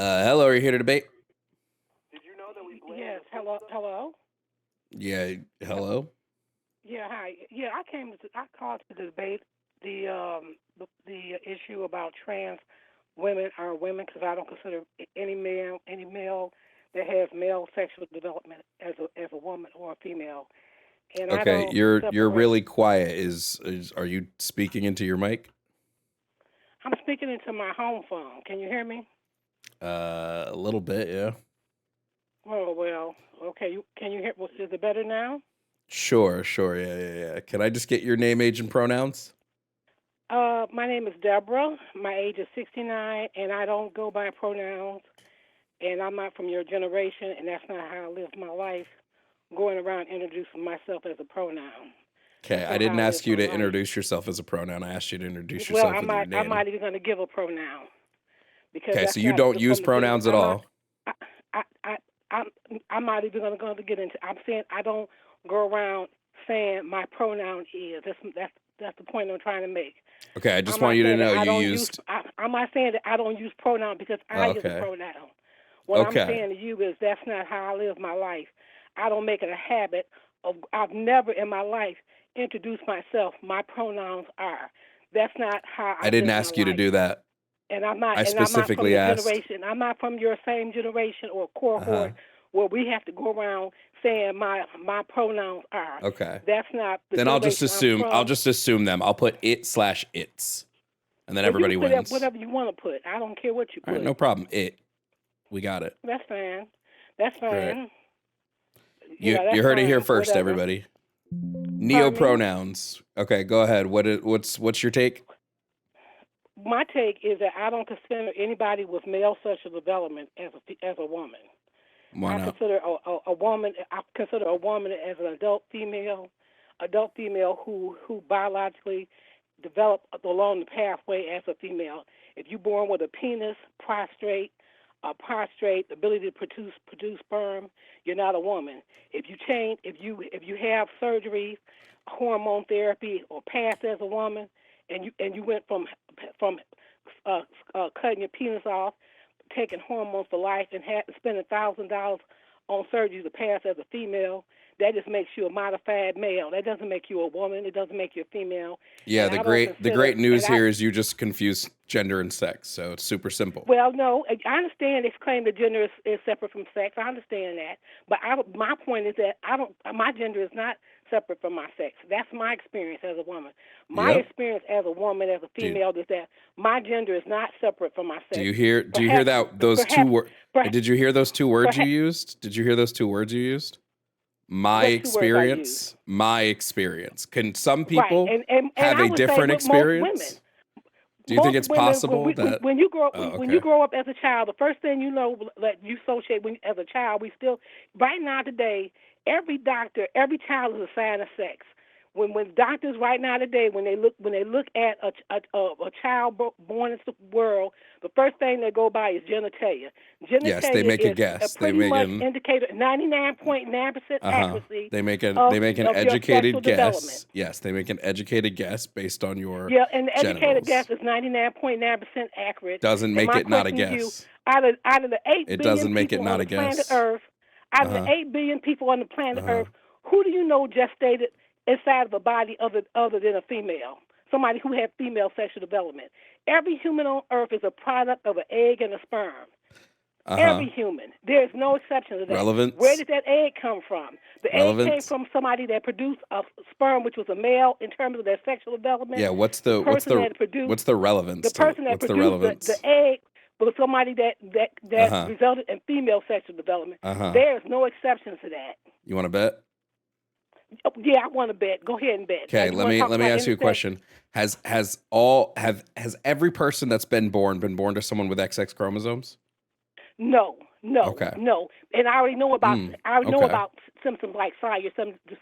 Hello, are you here to debate? Yes. Hello. Hello. Yeah, hello. Yeah. Hi. Yeah. I called to debate the issue about trans women are women because I don't consider any male that has male sexual development as a woman or a female, and I Okay, don't you're separate. really quiet. Is are you speaking into your mic? I'm speaking into my home phone. Can you hear me? A little bit, yeah. Oh well. Okay. Can you hear? Is it better now? Sure, yeah. Can I just get your name, age, and pronouns? My name is Deborah. My age is 69, and I don't go by pronouns. And I'm not from your generation, and that's not how I live my life, going around introducing myself as a pronoun. Okay, That's I not how didn't I live ask you my to life. introduce yourself as a pronoun. I asked you to introduce Well, yourself with your I'm name. not even going to give a pronoun because Okay, so that's you not don't use from the gender. pronouns at all. I, I, I, I'm, I'm not even going to get into. I'm saying I don't go around saying my pronoun is. That's the point I'm trying to make. Okay, I just I'm want not you to saying that know I you don't use. used. I'm not saying that I don't use pronoun because I use a Okay, pronoun. What I'm okay. saying to you is that's not how I live my life. I don't make it a habit of. I've never in my life introduced myself. My pronouns are. That's not how I I didn't live my ask you to life. do that. And I'm not. I And I'm not from specifically the asked. generation. I'm not from your same generation or Uh huh. cohort where we have to go around saying my pronouns are. Okay. That's not the Then I'll just generation I'm assume I'll from. just assume them. I'll put it/its, and then Well, you can everybody put up wins. whatever you want to put. I don't care what you All right, put. no problem. We got it. That's fine. That's Great. fine. You That's heard it here fine. first, Whatever. everybody. Pardon me. Neopronouns. Okay, go ahead. What's your take? My take is that I don't consider anybody with male sexual development as a woman. Why I not? consider a woman. I consider a woman as an adult female who biologically developed along the pathway as a female. If you're born with a penis, prostrate, ability to produce sperm, you're not a woman. If you have surgery, hormone therapy, or pass as a woman, and you went from uh, cutting your penis off, taking hormones for life, and spending $1,000 on surgery to pass as a female, that just makes you a modified male. That doesn't make you a woman. It doesn't make you a female. Yeah, And the I don't great consider. news And I here is you just confuse gender and sex, so it's super simple. Well, no, I understand they claim the gender is separate from sex. I understand that, but my point is that I don't. My gender is not separate from my sex. That's my experience as a woman. My Yep. experience as a woman, as a Do you, female, is that my gender is not separate from my sex. do you hear Perhaps, that those two perhaps, words? perhaps, Did you hear those two words you perhaps used? Did you hear those two words you used? My what two words I use? experience, my experience. Can some Right, people and have I a would say different with most women. experience? Do you think Most it's women, possible that? when you grow Oh, when you okay. grow up as a child, the first thing you know that you associate as a child, we still right now today, every doctor, every child is a sign of sex. When doctors right now today, when they look at a child born into the world, the first thing they go by is genitalia. Yes, they Genitalia make a is a guess. They pretty make much an. 99.9% Uh-huh. accuracy They make an of your sexual educated development. guess. Yes, they make an educated guess based on your Yeah, and the educated guess genitals. is 99.9% accurate. Doesn't And make my it not a question to you, guess. out of the 8 It billion doesn't make it people on not the a planet guess. Earth, out of the Uh-huh. 8 billion people on the planet Uh-huh. Earth, who do you know gestated inside of a body other than a female? Somebody who had female sexual development. Every human on Earth is a product of an egg and a sperm. Uh-huh. Every human. There's no exception to that. Where Relevance. did that egg come from? The egg came Relevance. from somebody that produced a sperm, which was a male in terms of their sexual development. Yeah, The person that produced what's the relevance to what's the the relevance? egg was somebody that Uh-huh. resulted in female sexual development. Uh-huh. There is no exception to that. You want to bet? Oh, yeah, I want to bet. Go ahead and bet. Now, Okay, you want to talk let me about ask you a intersex? question. Has every person that's been born to someone with XX chromosomes? No, no, Okay. no. And I already know about Mm, okay. symptoms like Shire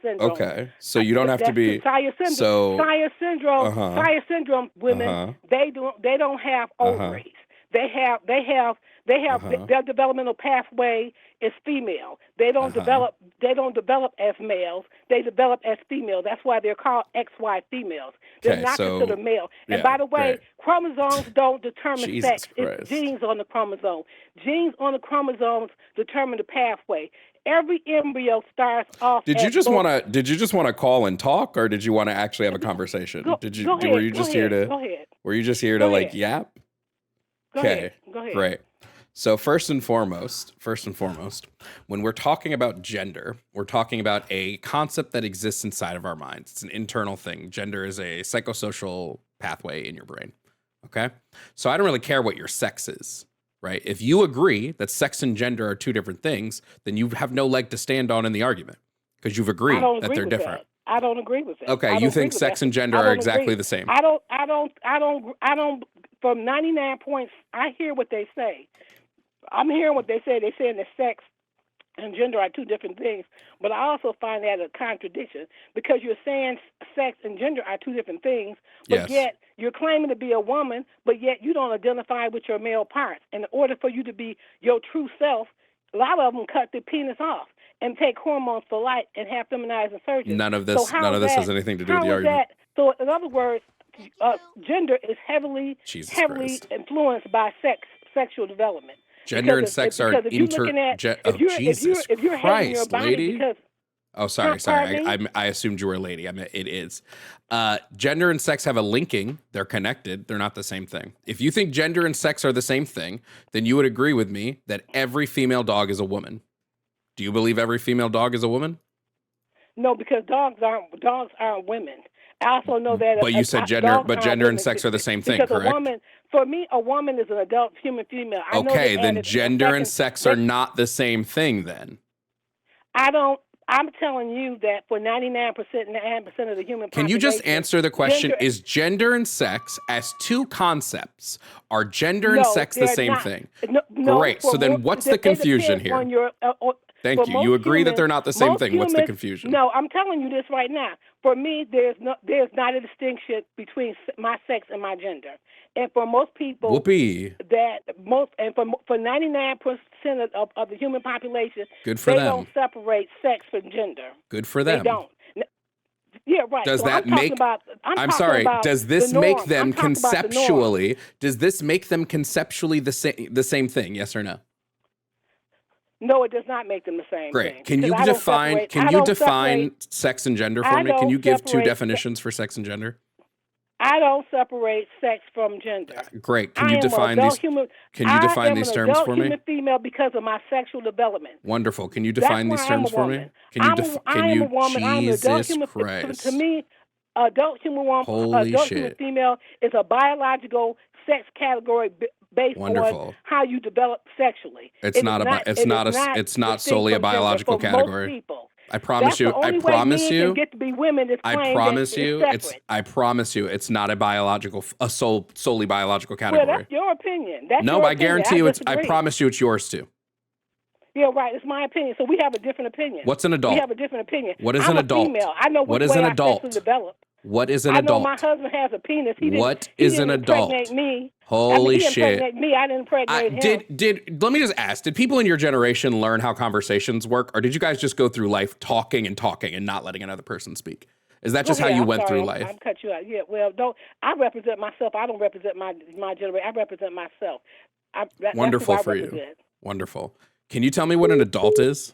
syndrome. Okay. So you don't have to That's true. be so uh-huh. Shire syndrome women Uh-huh. they don't have Uh-huh. ovaries. They have They have Uh-huh. their developmental pathway is female. They don't develop. They don't develop as males. They develop as female. That's why they're called XY females. They're Okay, not considered so male. And yeah, by the way, great. chromosomes don't determine Jesus sex. It's Christ. genes on the chromosome. Genes on the chromosomes determine the pathway. Every embryo starts off Did you as just both. want to call and talk, or did you want to actually have a conversation? Go Were ahead. you Go just here ahead. to Go ahead. were you just here Go to like ahead. yap? Go Okay, ahead. Go ahead. great. So first and foremost, when we're talking about gender, we're talking about a concept that exists inside of our minds. It's an internal thing. Gender is a psychosocial pathway in your brain. Okay? So I don't really care what your sex is, right? If you agree that sex and gender are two different things, then you have no leg to stand on in the argument because you've agreed I don't that agree they're with different. that. I don't agree with that. Okay, you think sex and gender are exactly the same. I don't. From 99 points, I hear what they say. I'm hearing what they say. They're saying that sex and gender are two different things, but I also find that a contradiction because you're saying sex and gender are two different things, but Yes. yet you're claiming to be a woman, but yet you don't identify with your male parts. In order for you to be your true self, a lot of them cut the penis off and take hormones for life and have feminizing surgery. None of this has anything to do with the argument. So in other words, gender is heavily Jesus Christ. influenced by sexual development. Gender and sex are if you're looking at Jesus if you're hating your Christ, body lady. because Oh, sorry. pardon me? I assumed you were a lady. I mean, it is. Gender and sex have a linking. They're connected. They're not the same thing. If you think gender and sex are the same thing, then you would agree with me that every female dog is a woman. Do you believe every female dog is a woman? No, because dogs aren't women. I also know that. But you said gender and sex are the same thing, because correct? For me, a woman is an adult human female. I know Okay, they then added gender and sex are not the same thing then. I'm telling you that for 99% of the human population. Can you just answer the question, gender, is gender and sex as two concepts, are gender and sex the same thing? No, great. So then what's the confusion here? Thank you. You agree that they're not the same thing. What's the confusion? No, I'm telling you this right now. For me, there's not a distinction between my sex and my gender. And for most people, for 99% of the human population, good for they them. don't separate sex from gender. Good for them. They don't. Yeah, right. Does so that make? I'm sorry. Does this make them conceptually? Does this make them conceptually the same thing? Yes or no? No, it does not make them the same Great. thing. Can you define sex and gender for me? Can you give two definitions for sex and gender? I don't separate sex from gender. Great. Can you define these? Can you define these terms for me? I'm an adult human female because of my sexual development. Wonderful. Can you define these terms for me? I am a woman. Jesus Christ. To me, adult human woman, human female is a biological sex category based on how you develop sexually. It's not solely a biological category. I promise you. I promise you. I promise you. It's not a solely biological category. Well, that's your opinion. I guarantee you. I promise you, it's yours too. Yeah, right. It's my opinion. So we have a different opinion. What's an adult? We have a different opinion. What is an adult? Female. I know what is an adult? What is an adult? I know my husband has a penis. What is an adult? Me. Holy shit! He impregnate me. I didn't impregnate him. Let me just ask: did people in your generation learn how conversations work, or did you guys just go through life talking and not letting another person speak? Is that just how you went through life? I'm cut you out. Yeah. Well, I represent myself. I don't represent my generation. I represent myself. Wonderful for you. Wonderful. Can you tell me what an adult is?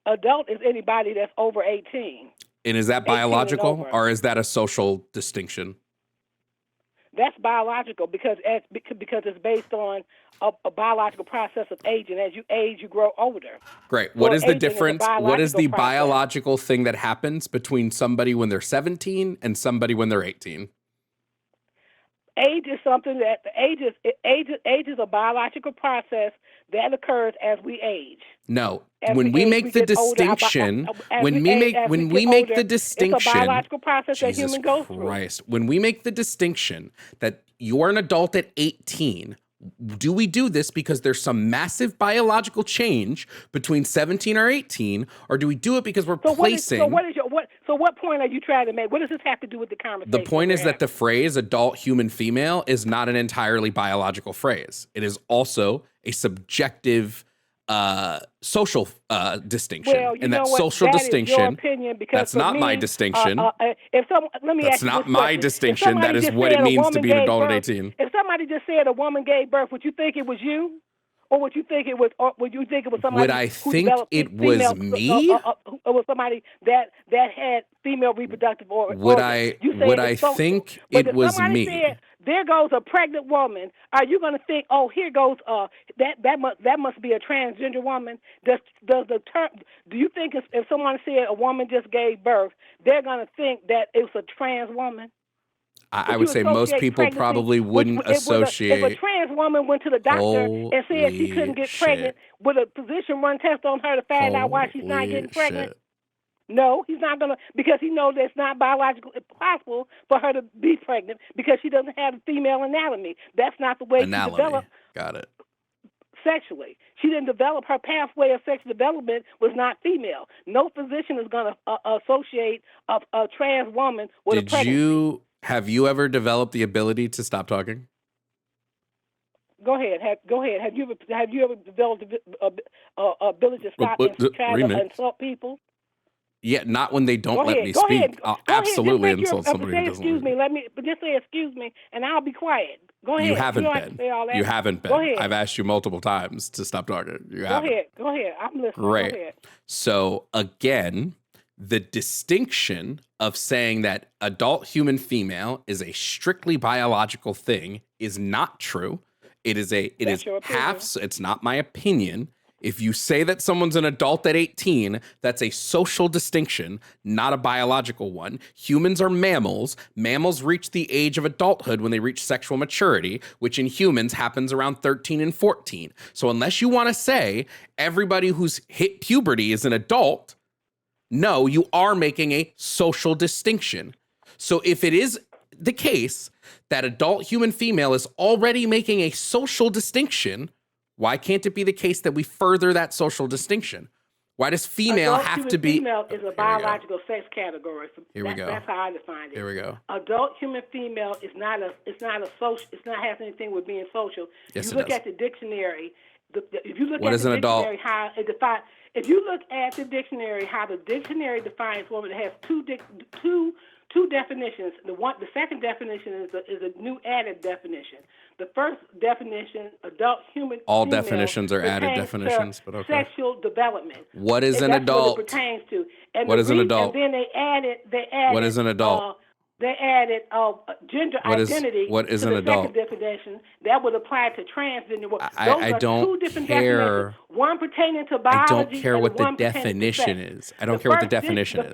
Adult is anybody that's over 18. And is that biological, or is that a social distinction? That's biological because it's based on a biological process of aging. As you age, you grow older. Great. What is the difference? What is the biological thing that happens between somebody when they're 17 and somebody when they're 18? Age is something that age is a biological process that occurs as we age. No, when we make the distinction, when we make the distinction, it's a biological process that humans go through. Christ, when we make the distinction that you're an adult at 18, Do we do this because there's some massive biological change between 17 or 18, or do we do it because we're placing? So what point are you trying to make? What does this have to do with the conversation? The point is that the phrase adult human female is not an entirely biological phrase. It is also a subjective social distinction. Well, and that social distinction, is your opinion, because that's not my distinction. Let me that's ask you not this my question. distinction. That is what it means to be an adult at 18. If somebody just said a woman gave birth, would you think it was you? Or would you think it was? Or would you think it was somebody? Would I think it was me? Or was somebody that had female reproductive organs? Would I think it was me? Said, there goes a pregnant woman. Are you going to think, oh, here goes that must be a transgender woman? Does the term? Do you think if someone said a woman just gave birth, they're going to think that it's a trans woman? I would say most people probably wouldn't associate. If a trans woman went to the doctor and said she couldn't get pregnant, would a physician run tests on her to find out why she's not getting pregnant? No, he's not going to, because he knows that it's not biologically possible for her to be pregnant because she doesn't have a female anatomy. That's not the way she developed. Got it. Sexually. She didn't develop, her pathway of sexual development was not female. No physician is going to associate a trans woman with a pregnancy. Have you ever developed the ability to stop talking? Go ahead. Have you ever developed the ability to stop and try to insult people? Yeah, not when they don't let me speak. I'll absolutely insult somebody who doesn't. Excuse me. Just say excuse me, and I'll be quiet. Go ahead. You haven't been. You haven't been. Go ahead. I've asked you multiple times to stop talking. You haven't. Go ahead. I'm listening. Great. Go ahead. So again, the distinction of saying that adult human female is a strictly biological thing is not true. It's not my opinion. If you say that someone's an adult at 18, that's a social distinction, not a biological one. Humans are mammals. Mammals reach the age of adulthood when they reach sexual maturity, which in humans happens around 13 and 14. So unless you want to say everybody who's hit puberty is an adult, no, you are making a social distinction. So if it is the case that adult human female is already making a social distinction, why can't it be the case that we further that social distinction? Why does female have to be? Female is a biological sex category. Here we go. That's how I define it. Here we go. Adult human female is not a social. It's not has anything with being social. Yes, you look at the dictionary. If you look what at is the an dictionary, adult? how it defines. If you look at the dictionary, how the dictionary defines woman, it has two definitions. The second definition is a new added definition. The first definition, adult human. All definitions are added definitions, but okay. Sexual development. What is an adult? What it pertains to. And what is an adult? And then they added. What is an adult? They added gender identity. What is to an the adult? Second definition that would apply to transgender. I don't two different care. Definitions. One pertaining to biology. I don't care what the definition is. I don't care what the definition is.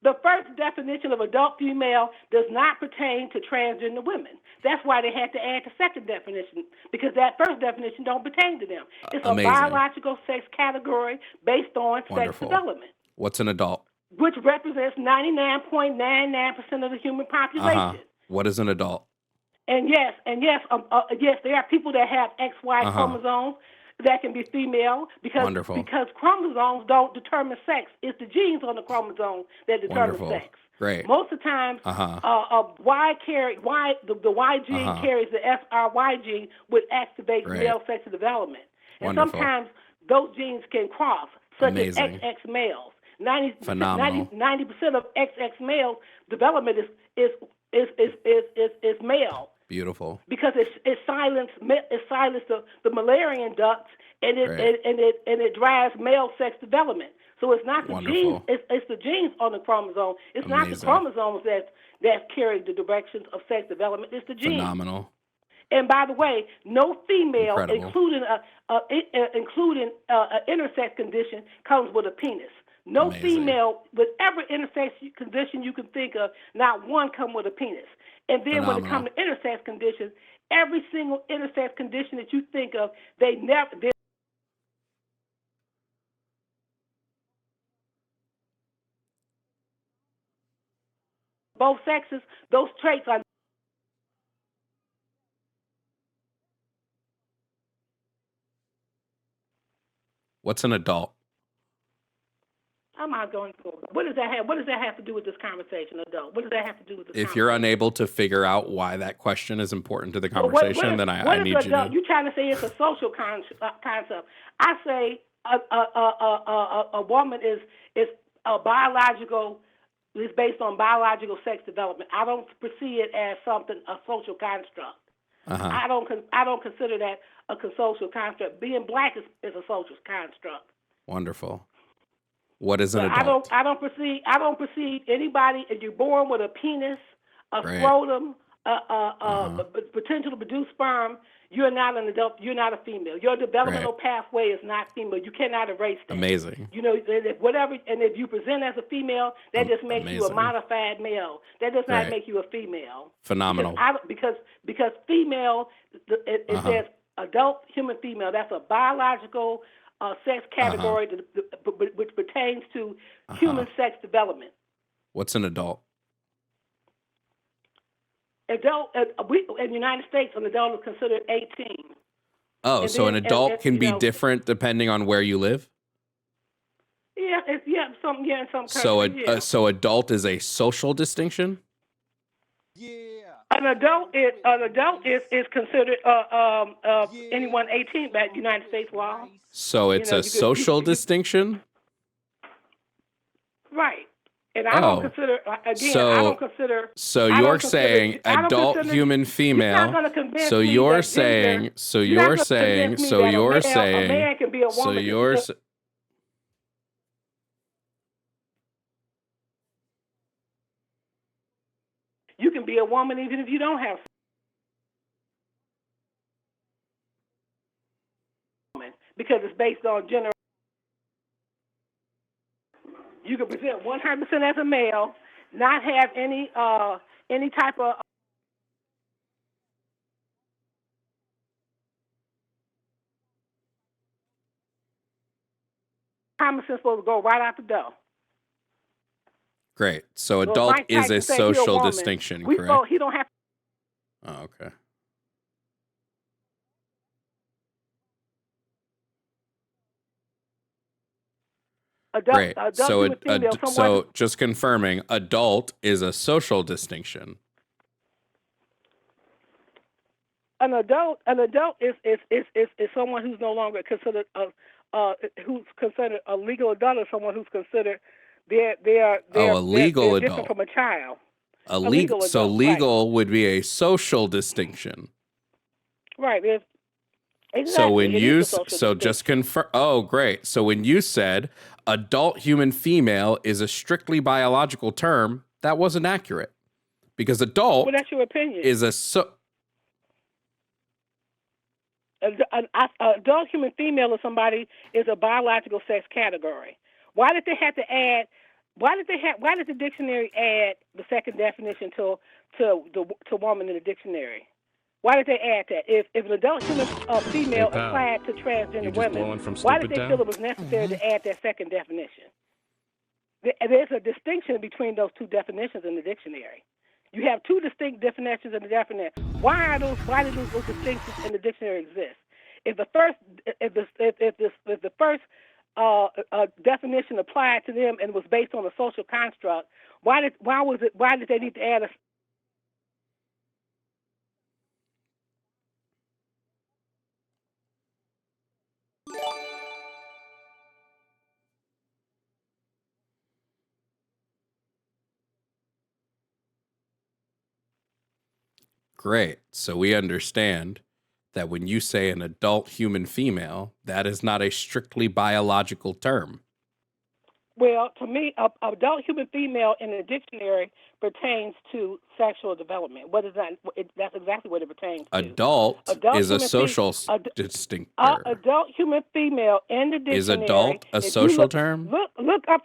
The first definition of adult female does not pertain to transgender women. That's why they had to add the second definition, because that first definition don't pertain to them. It's Amazing. A biological sex category based on sex development. What's an adult? Which represents 99.99% of the human population. What is an adult? And yes, there are people that have XY chromosomes that can be female because chromosomes don't determine sex. It's the genes on the chromosomes that determine sex. Great. Most of the time, the Y gene carries the SRY gene, which activates male sexual development. And sometimes those genes can cross, such as XX males. 90% of XX males development is male. Beautiful. Because it silenced the Mullerian ducts and it drives male sex development. So it's not the genes. It's the genes on the chromosome. It's not the chromosomes that carry the directions of sex development. It's the genes. Phenomenal. And by the way, no female, including an intersex condition, comes with a penis. No female with every intersex condition you can think of, not one come with a penis. And then when it comes to intersex conditions, every single intersex condition that you think of, both sexes, those traits are What's an adult? I'm not going to. What does that have? What does that have to do with this conversation, adult? What does that have to do with this? If you're unable to figure out why that question is important to the Well, conversation, then I need you to. You trying to say it's a social concept? I say a woman is a biological. Is based on biological sex development. I don't perceive it as a social construct. Uh-huh. I don't consider that a social construct. Being black is a social construct. Wonderful. What is an adult? I don't perceive anybody. If you're born with a penis, a scrotum, potential to produce sperm, you're not an adult. You're not a female. Your developmental pathway is not female. You cannot erase that. Amazing. You know, whatever. And if you present as a female, that just makes you a modified male. That does not make you a female. Phenomenal. Because female, it says adult human female. That's a biological sex category which pertains to human sex development. What's an adult? Adult, in the United States, an adult is considered 18. Oh, and so an adult can be different depending on where you live? Yeah, in some countries. So adult is a social distinction? Yeah. An adult is considered anyone 18 by United States law. So it's a social distinction? Right. And I don't consider, So you're saying adult human female. So you're saying. You can be a woman even if you don't have. Because it's based on gender. You can present 100% as a male, not have any type of common sense supposed to go right out the door. Great. So adult is a social distinction, correct? He don't have. Oh, okay. Great. So just confirming, adult is a social distinction. An adult is someone who's no longer considered who's considered a legal adult, or someone who's considered a legal adult, different from a child. A legal adult, so legal would be a social distinction. Right. Exactly. So when just confirm. Oh, great. So when you said adult human female is a strictly biological term, that wasn't accurate, because adult. Well, that's your opinion. Is adult human female is a biological sex category. Why did they have to add? Why did the dictionary add the second definition to woman in the dictionary? Why did they add that? If an adult human female applied to transgender women, why did they feel it was necessary to add that second definition? There's a distinction between those two definitions in the dictionary. You have two distinct definitions in the dictionary. Why do those distinctions in the dictionary exist? If the first definition applied to them and was based on a social construct, why did they need to add a? Great. So we understand that when you say an adult human female, that is not a strictly biological term. Well, to me, adult human female in the dictionary pertains to sexual development. What is that? That's exactly what it pertains to. Adult is a social distinct term. Adult human female in the dictionary. Is adult a social term? Look up.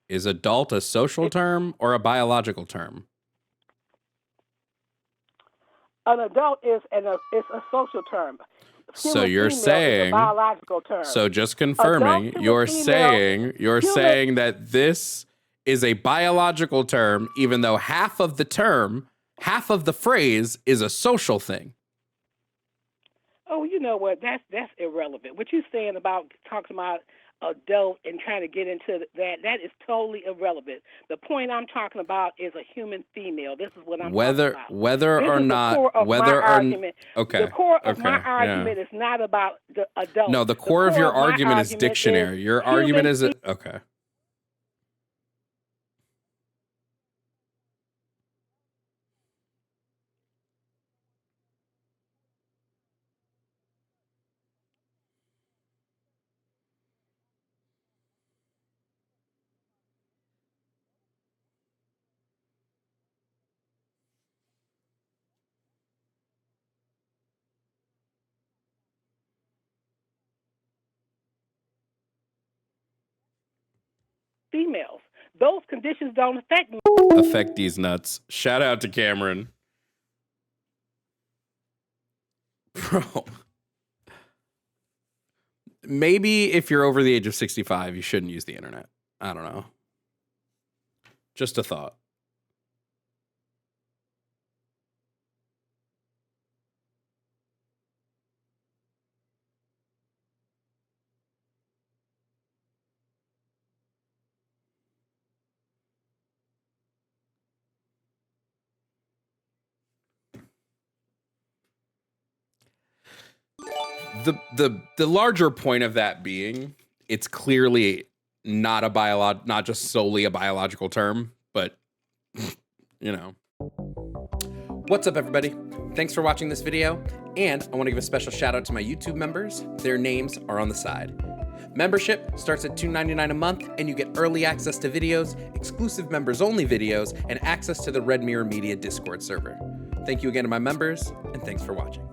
Is adult a social term or a biological term? An adult is a social term. So you're saying, biological term. So just confirming, you're saying that this is a biological term, even though half of the term Half of the phrase is a social thing. Oh, you know what? That's irrelevant. What you're saying about talking about adult and trying to get into that is totally irrelevant. The point I'm talking about is a human female. This is what I'm talking about. Whether this or is not, the core of whether my or argument. okay, The core of okay, my argument is not about the adult. No, the core of your argument is dictionary. Your argument is okay. females. Those conditions don't affect these nuts. Shout out to Cameron. Bro. Maybe if you're over the age of 65, you shouldn't use the internet. I don't know. Just a thought. The larger point of that being, it's clearly not not just solely a biological term, but you know. What's up, everybody? Thanks for watching this video, and I want to give a special shout out to my YouTube members. Their names are on the side. Membership starts at $2.99 a month, and you get early access to videos, exclusive members-only videos, and access to the Red Mirror Media Discord server. Thank you again to my members, and thanks for watching.